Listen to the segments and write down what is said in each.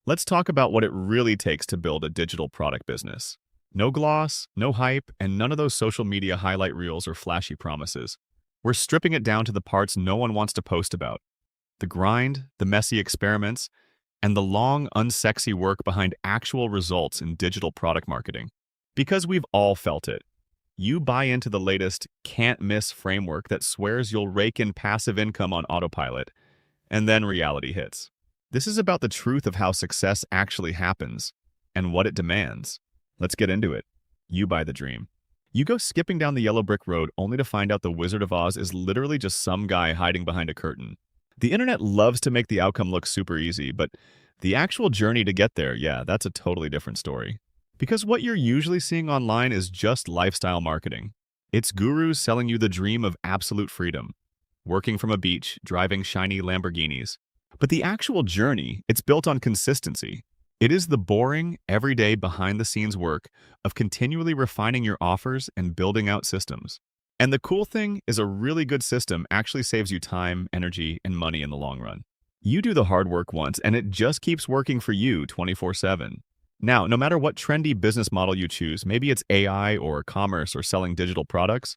Let's talk about what it really takes to build a digital product business. No gloss, no hype, and none of those social media highlight reels or flashy promises. We're stripping it down to the parts no one wants to post about. The grind, the messy experiments, and the long, unsexy work behind actual results in digital product marketing. Because we've all felt it. You buy into the latest can't-miss framework that swears you'll rake in passive income on autopilot, and then reality hits. This is about the truth of how success actually happens and what it demands. Let's get into it. You buy the dream. You go skipping down the yellow brick road only to find out the Wizard of Oz is literally just some guy hiding behind a curtain. The internet loves to make the outcome look super easy, but the actual journey to get there, yeah, that's a totally different story. Because what you're usually seeing online is just lifestyle marketing. It's gurus selling you the dream of absolute freedom, working from a beach, driving shiny Lamborghinis. But the actual journey, it's built on consistency. It is the boring, everyday, behind-the-scenes work of continually refining your offers and building out systems. And the cool thing is a really good system actually saves you time, energy, and money in the long run. You do the hard work once, and it just keeps working for you 24/7. Now, no matter what trendy business model you choose, maybe it's AI or commerce or selling digital products,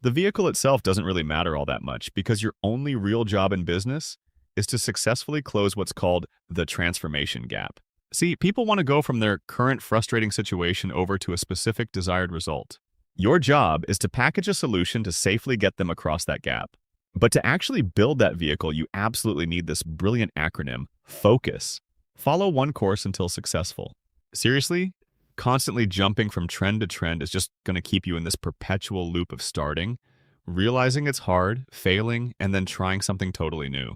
the vehicle itself doesn't really matter all that much because your only real job in business is to successfully close what's called the transformation gap. See, people want to go from their current frustrating situation over to a specific desired result. Your job is to package a solution to safely get them across that gap. But to actually build that vehicle, you absolutely need this brilliant acronym, FOCUS. Follow one course until successful. Seriously, constantly jumping from trend to trend is just going to keep you in this perpetual loop of starting, realizing it's hard, failing, and then trying something totally new.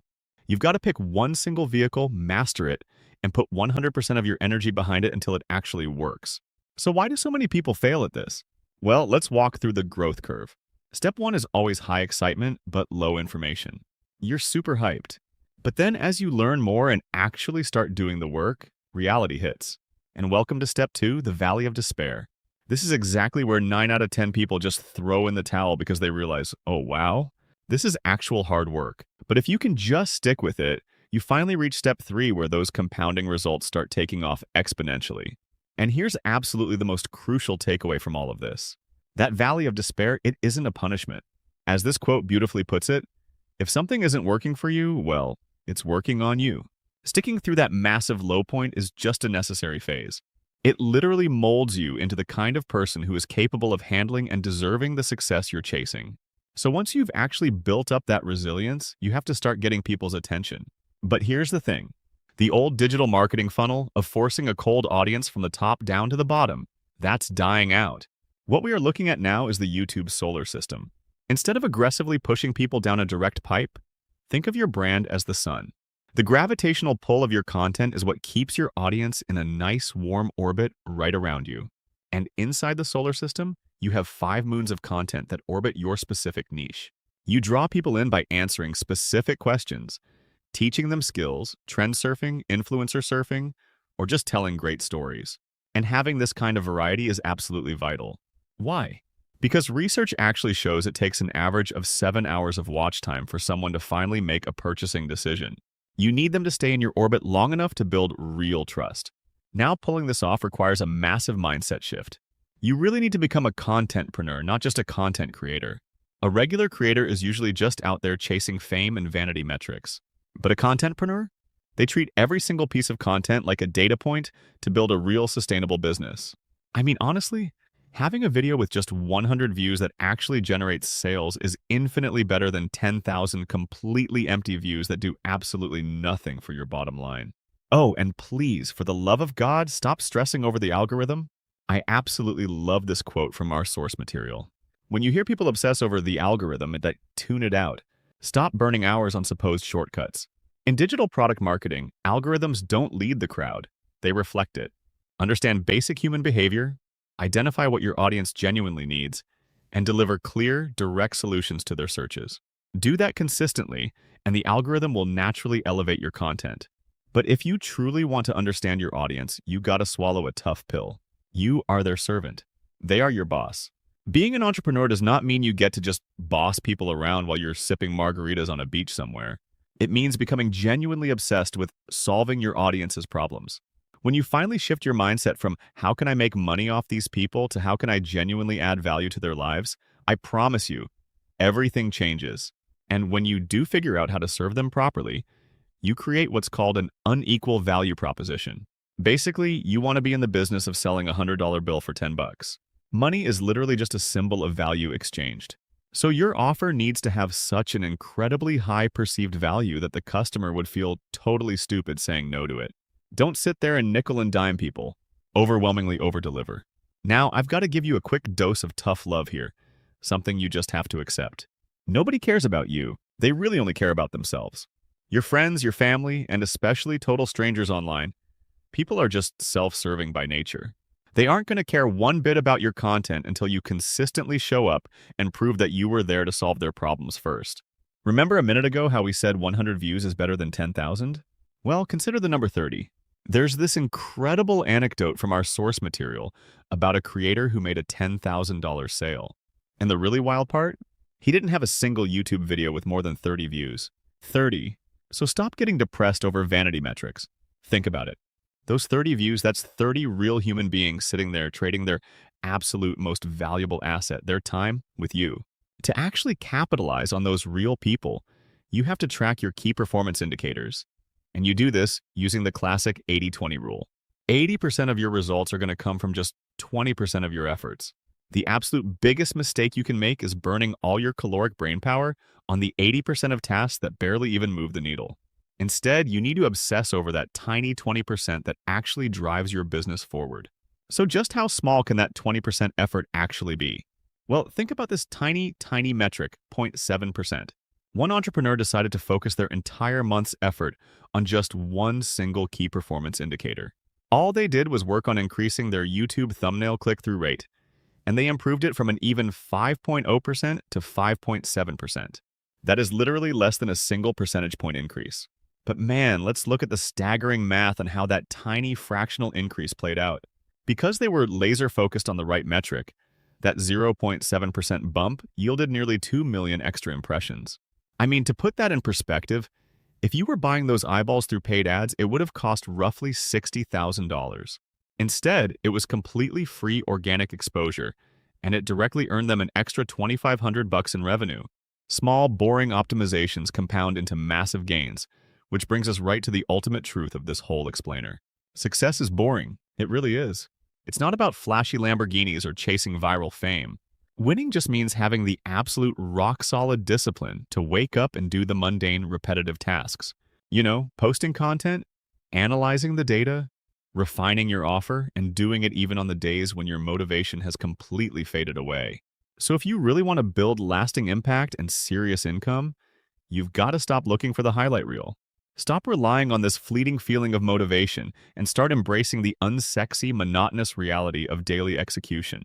You've got to pick one single vehicle, master it, and put 100% of your energy behind it until it actually works. So why do so many people fail at this? Well, let's walk through the growth curve. Step one is always high excitement, but low information. You're super hyped. But then as you learn more and actually start doing the work, reality hits. And welcome to step two, the valley of despair. This is exactly where 9 out of 10 people just throw in the towel because they realize, oh wow, this is actual hard work. But if you can just stick with it, you finally reach step three where those compounding results start taking off exponentially. And here's absolutely the most crucial takeaway from all of this. That valley of despair, it isn't a punishment. As this quote beautifully puts it, if something isn't working for you, well, it's working on you. Sticking through that massive low point is just a necessary phase. It literally molds you into the kind of person who is capable of handling and deserving the success you're chasing. So once you've actually built up that resilience, you have to start getting people's attention. But here's the thing. The old digital marketing funnel of forcing a cold audience from the top down to the bottom, that's dying out. What we are looking at now is the YouTube solar system. Instead of aggressively pushing people down a direct pipe, think of your brand as the sun. The gravitational pull of your content is what keeps your audience in a nice warm orbit right around you. And inside the solar system, you have 5 moons of content that orbit your specific niche. You draw people in by answering specific questions, teaching them skills, trend surfing, influencer surfing, or just telling great stories. And having this kind of variety is absolutely vital. Why? Because research actually shows it takes an average of 7 hours of watch time for someone to finally make a purchasing decision. You need them to stay in your orbit long enough to build real trust. Now pulling this off requires a massive mindset shift. You really need to become a contentpreneur, not just a content creator. A regular creator is usually just out there chasing fame and vanity metrics. But a contentpreneur? They treat every single piece of content like a data point to build a real sustainable business. I mean, honestly, having a video with just 100 views that actually generates sales is infinitely better than 10,000 completely empty views that do absolutely nothing for your bottom line. Oh, and please, for the love of God, stop stressing over the algorithm. I absolutely love this quote from our source material. When you hear people obsess over the algorithm, tune it out. Stop burning hours on supposed shortcuts. In digital product marketing, algorithms don't lead the crowd. They reflect it. Understand basic human behavior, identify what your audience genuinely needs, and deliver clear, direct solutions to their searches. Do that consistently, and the algorithm will naturally elevate your content. But if you truly want to understand your audience, you gotta swallow a tough pill. You are their servant. They are your boss. Being an entrepreneur does not mean you get to just boss people around while you're sipping margaritas on a beach somewhere. It means becoming genuinely obsessed with solving your audience's problems. When you finally shift your mindset from how can I make money off these people to how can I genuinely add value to their lives, I promise you, everything changes. And when you do figure out how to serve them properly, you create what's called an unequal value proposition. Basically, you want to be in the business of selling a $100 bill for 10 bucks. Money is literally just a symbol of value exchanged. So your offer needs to have such an incredibly high perceived value that the customer would feel totally stupid saying no to it. Don't sit there and nickel and dime people. Overwhelmingly overdeliver. Now, I've got to give you a quick dose of tough love here, something you just have to accept. Nobody cares about you. They really only care about themselves. Your friends, your family, and especially total strangers online, people are just self-serving by nature. They aren't going to care one bit about your content until you consistently show up and prove that you were there to solve their problems first. Remember a minute ago how we said 100 views is better than 10,000? Well, consider the number 30. There's this incredible anecdote from our source material about a creator who made a $10,000 sale. And the really wild part? He didn't have a single YouTube video with more than 30 views. 30. So stop getting depressed over vanity metrics. Think about it. Those 30 views, that's 30 real human beings sitting there trading their absolute most valuable asset, their time, with you. To actually capitalize on those real people, you have to track your key performance indicators. And you do this using the classic 80-20 rule. 80% of your results are going to come from just 20% of your efforts. The absolute biggest mistake you can make is burning all your caloric brainpower on the 80% of tasks that barely even move the needle. Instead, you need to obsess over that tiny 20% that actually drives your business forward. So just how small can that 20% effort actually be? Well, think about this tiny metric, 0.7%. One entrepreneur decided to focus their entire month's effort on just one single key performance indicator. All they did was work on increasing their YouTube thumbnail click-through rate, and they improved it from an even 5.0% to 5.7%. That is literally less than a single percentage point increase. But man, let's look at the staggering math on how that tiny fractional increase played out. Because they were laser focused on the right metric, that 0.7% bump yielded nearly 2 million extra impressions. I mean, to put that in perspective, if you were buying those eyeballs through paid ads, it would have cost roughly $60,000. Instead, it was completely free organic exposure, and it directly earned them an extra $2,500 in revenue. Small, boring optimizations compound into massive gains, which brings us right to the ultimate truth of this whole explainer. Success is boring. It really is. It's not about flashy Lamborghinis or chasing viral fame. Winning just means having the absolute rock-solid discipline to wake up and do the mundane, repetitive tasks. You know, posting content, analyzing the data, refining your offer, and doing it even on the days when your motivation has completely faded away. So if you really want to build lasting impact and serious income, you've got to stop looking for the highlight reel. Stop relying on this fleeting feeling of motivation and start embracing the unsexy, monotonous reality of daily execution.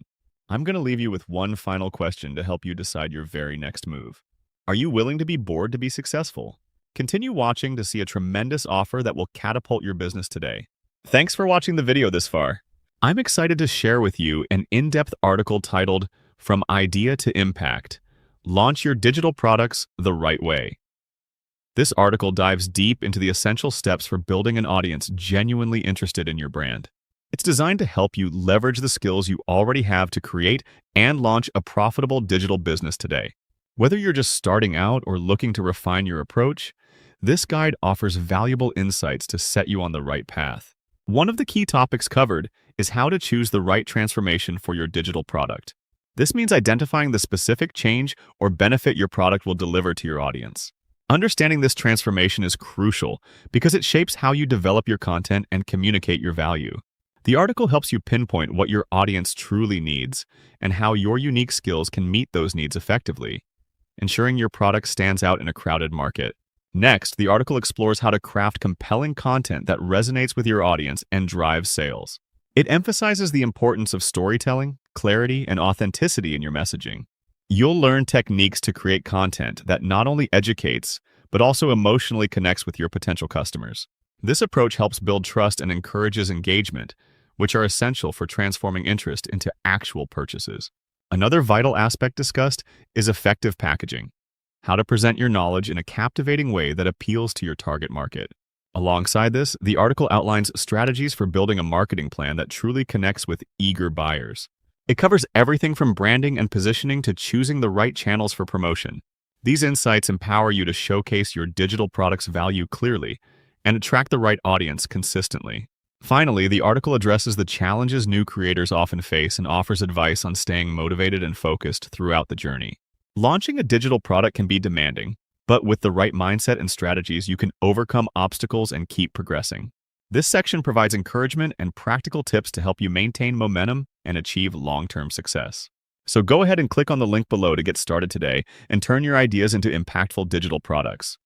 I'm going to leave you with one final question to help you decide your very next move. Are you willing to be bored to be successful? Continue watching to see a tremendous offer that will catapult your business today. Thanks for watching the video this far. I'm excited to share with you an in-depth article titled, From Idea to Impact: Launch Your Digital Products the Right Way. This article dives deep into the essential steps for building an audience genuinely interested in your brand. It's designed to help you leverage the skills you already have to create and launch a profitable digital business today. Whether you're just starting out or looking to refine your approach, this guide offers valuable insights to set you on the right path. One of the key topics covered is how to choose the right transformation for your digital product. This means identifying the specific change or benefit your product will deliver to your audience. Understanding this transformation is crucial because it shapes how you develop your content and communicate your value. The article helps you pinpoint what your audience truly needs and how your unique skills can meet those needs effectively, ensuring your product stands out in a crowded market. Next, the article explores how to craft compelling content that resonates with your audience and drives sales. It emphasizes the importance of storytelling, clarity, and authenticity in your messaging. You'll learn techniques to create content that not only educates, but also emotionally connects with your potential customers. This approach helps build trust and encourages engagement, which are essential for transforming interest into actual purchases. Another vital aspect discussed is effective packaging: how to present your knowledge in a captivating way that appeals to your target market. Alongside this, the article outlines strategies for building a marketing plan that truly connects with eager buyers. It covers everything from branding and positioning to choosing the right channels for promotion. These insights empower you to showcase your digital product's value clearly and attract the right audience consistently. Finally, the article addresses the challenges new creators often face and offers advice on staying motivated and focused throughout the journey. Launching a digital product can be demanding, but with the right mindset and strategies, you can overcome obstacles and keep progressing. This section provides encouragement and practical tips to help you maintain momentum and achieve long-term success. So go ahead and click on the link below to get started today and turn your ideas into impactful digital products.